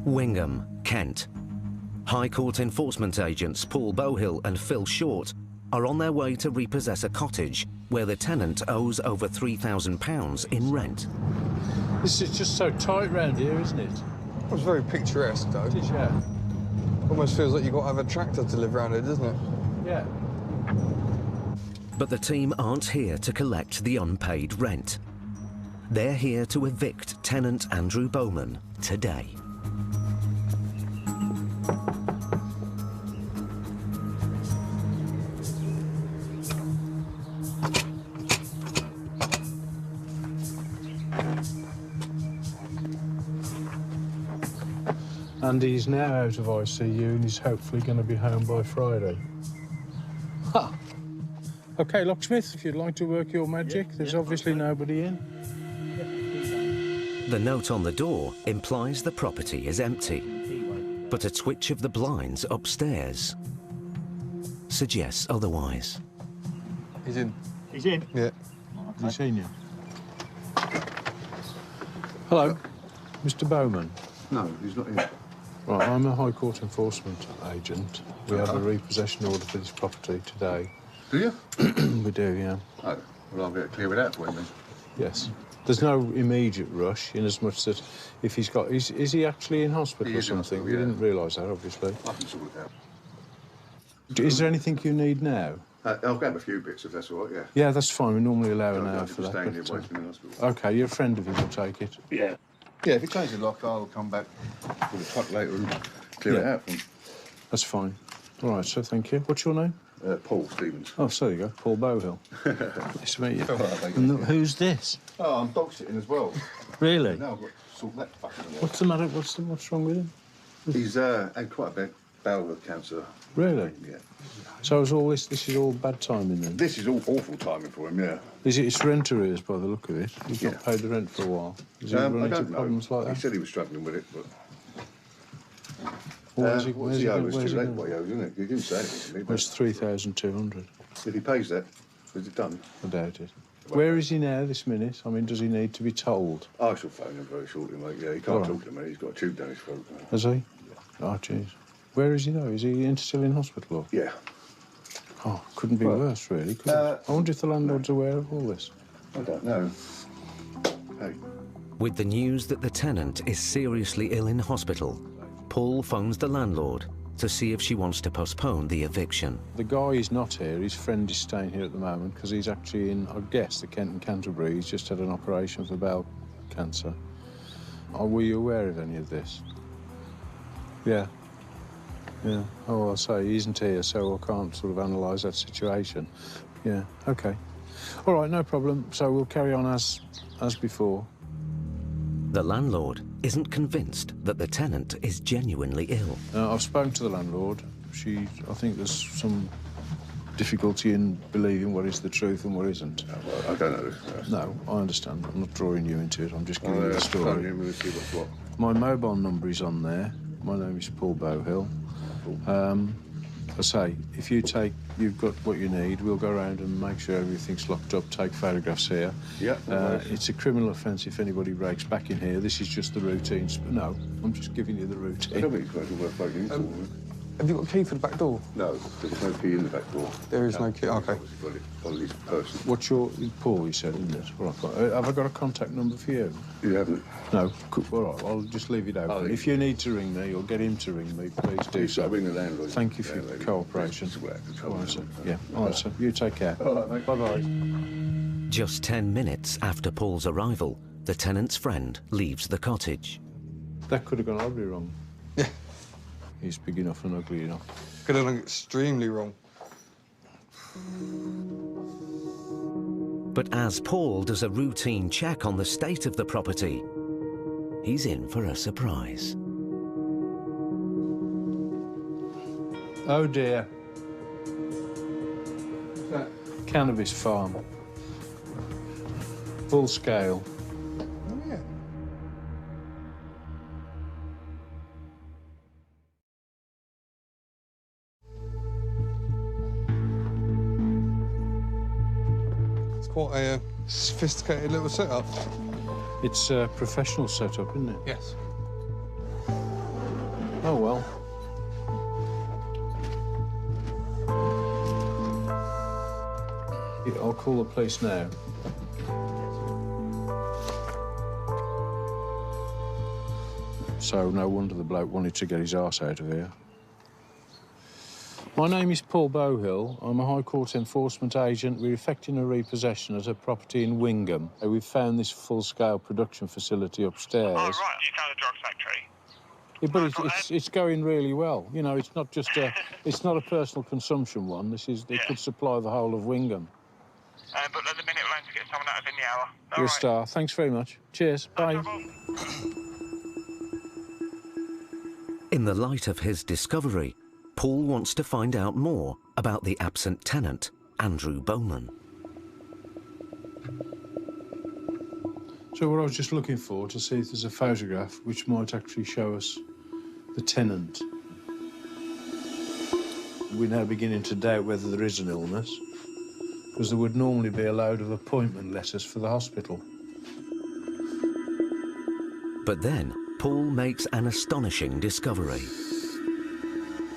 Wingham, Kent. High Court enforcement agents Paul Bohill and Phil Short are on their way to repossess a cottage where the tenant owes over £3,000 in rent. This is just so tight round here, isn't it? It was very picturesque, though. It is, yeah. Almost feels like you've got to have a tractor to live around here, doesn't it? Yeah. But the team aren't here to collect the unpaid rent. They're here to evict tenant Andrew Bowman today. Andy's now out of ICU and he's hopefully going to be home by Friday. Ha! OK, locksmith, if you'd like to work your magic, there's obviously nobody in. The note on the door implies the property is empty, but a twitch of the blinds upstairs suggests otherwise. He's in. He's in? Yeah. Has he seen you? Hello, Mr. Bowman. No, he's not in. Right, I'm a High Court enforcement agent. We have a repossession order for this property today. Do you? We do, yeah. Oh, well, I'll get it clear it out for him then. Yes. There's no immediate rush, in as much that if he's got... Is he actually in hospital He or is in something? hospital, We yeah. didn't realise that, obviously. I can sort it out. Is there anything you need now? I'll grab a few bits if that's all right, yeah. Yeah, that's fine. We normally allow an I'll hour for that. staying here but, while he's been in hospital. OK, you're a friend of him, we'll take it. Yeah. Yeah, if he changes the lock, I'll come back with a truck later and clear it out for him. That's fine. All right, so thank you. What's your name? Paul Stevens. Oh, so there you go, Paul Bohill. Nice to meet you. All right, mate. And who's this? Oh, I'm dog sitting as well. Really? Now I've got to sort that fucking out. What's the matter? What's wrong with him? He's had quite a bad bowel of cancer. Really? Yeah. So is all this is all bad timing then? This is all awful timing for him, yeah. Is it? It's rent arrears by the look of it. He's Yeah. not paid the rent for a while. Is he I running into don't know. problems like He that? said he was struggling with it, but... Where's he what's he owes? where's Too he late going? what he owes, isn't it? He didn't say anything to me. Well, it's 3,200. If he pays that, is it done? I doubt it. Where is he now this minute? I mean, does he need to be told? I shall phone him very shortly, mate. Yeah, he can't All right. talk to me. He's got a tube down his throat. Has he? Oh, jeez. Where is he though? Is he still in hospital? Or? Yeah. Oh, couldn't be worse, really. Could it? I wonder if the landlord's aware of all this. I don't know. Hey. With the news that the tenant is seriously ill in hospital, Paul phones the landlord to see if she wants to postpone the eviction. The guy is not here. His friend is staying here at the moment because he's actually in, I guess, the Kent and Canterbury. He's just had an operation for bowel cancer. Were you aware of any of this? Yeah. Yeah. Oh, I'll say he isn't here, so I can't sort of analyse that situation. Yeah. OK. All right, no problem. So we'll carry on as before. The landlord isn't convinced that the tenant is genuinely ill. I've spoken to the landlord. I think there's some difficulty in believing what is the truth and what isn't. Well, I don't know. No, I understand. I'm not drawing you into it. I'm just giving you the Phone story. him and see what's what. My mobile number is on there. My name is Paul Bohill. I say, if you've got what you need, we'll go around and make sure everything's locked up, take photographs here. Yeah. It's a criminal offence if anybody breaks back in here. This is just the routine. No, I'm just giving you the I routine. don't think it's going to work breaking into Have you got a key for the back door? No, there's no key in the back door. There is no key, OK. He's got it on his person. What's your... Paul, you said, isn't it? All right, have I got a contact number for you? You haven't? No. All right, I'll just leave it open. If you need to ring me or get him to ring me, please do so. I'll ring the landlord. Thank you for your cooperation. All right, sir. Yeah. All right, sir. You take care. All right, mate. Bye-bye. Just 10 minutes after Paul's arrival, the tenant's friend leaves the cottage. That could have gone horribly wrong. Yeah. He's big enough and ugly enough. Could have gone extremely wrong. But as Paul does a routine check on the state of the property, he's in for a surprise. Oh, dear. What's that? Cannabis farm. Full scale. Oh, yeah. It's quite a sophisticated little setup. It's a professional setup, isn't it? Yes. Oh, well. Yeah, I'll call the police now. So no wonder the bloke wanted to get his arse out of here. My name is Paul Bowhill. I'm a High Court enforcement agent. We're effecting a repossession at a property in Wingham. We've found this full-scale production facility upstairs. Oh, right. You found a drug factory? Yeah, but it's going really well. You know, it's not just a it's not a personal consumption one. It could supply the whole of Wingham. But at the minute we'll aim to get someone out within the hour. You're a star. Thanks very much. Cheers. Bye. In the light of his discovery, Paul wants to find out more about the absent tenant, Andrew Bowman. So what I was just looking for to see if there's a photograph which might actually show us the tenant. We're now beginning to doubt whether there is an illness, because there would normally be a load of appointment letters for the hospital. But then, Paul makes an astonishing discovery.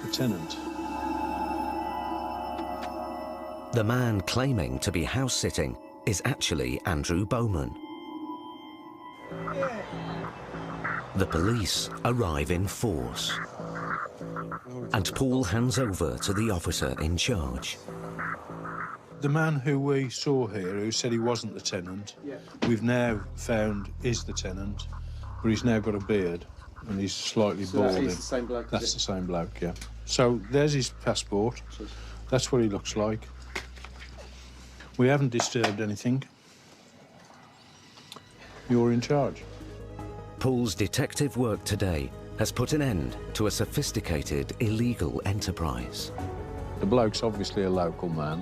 The tenant. The man claiming to be house-sitting is actually Andrew Bowman. The police arrive in force, and Paul hands over to the officer in charge. The man who we saw here, who said he wasn't the tenant, we've now found is the tenant, but he's now got a beard and he's slightly balding. That's the same bloke. That's the same bloke, yeah. So there's his passport. That's what he looks like. We haven't disturbed anything. You're in charge. Paul's detective work today has put an end to a sophisticated illegal enterprise. The bloke's obviously a local man.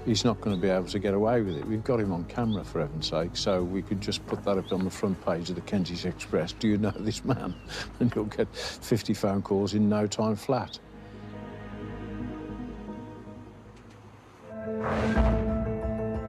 He's not going to be able to get away with it. We've got him on camera, for heaven's sake, so we could just put that up on the front page of the Kentish Express. Do you know this man? And you'll get 50 phone calls in no time flat.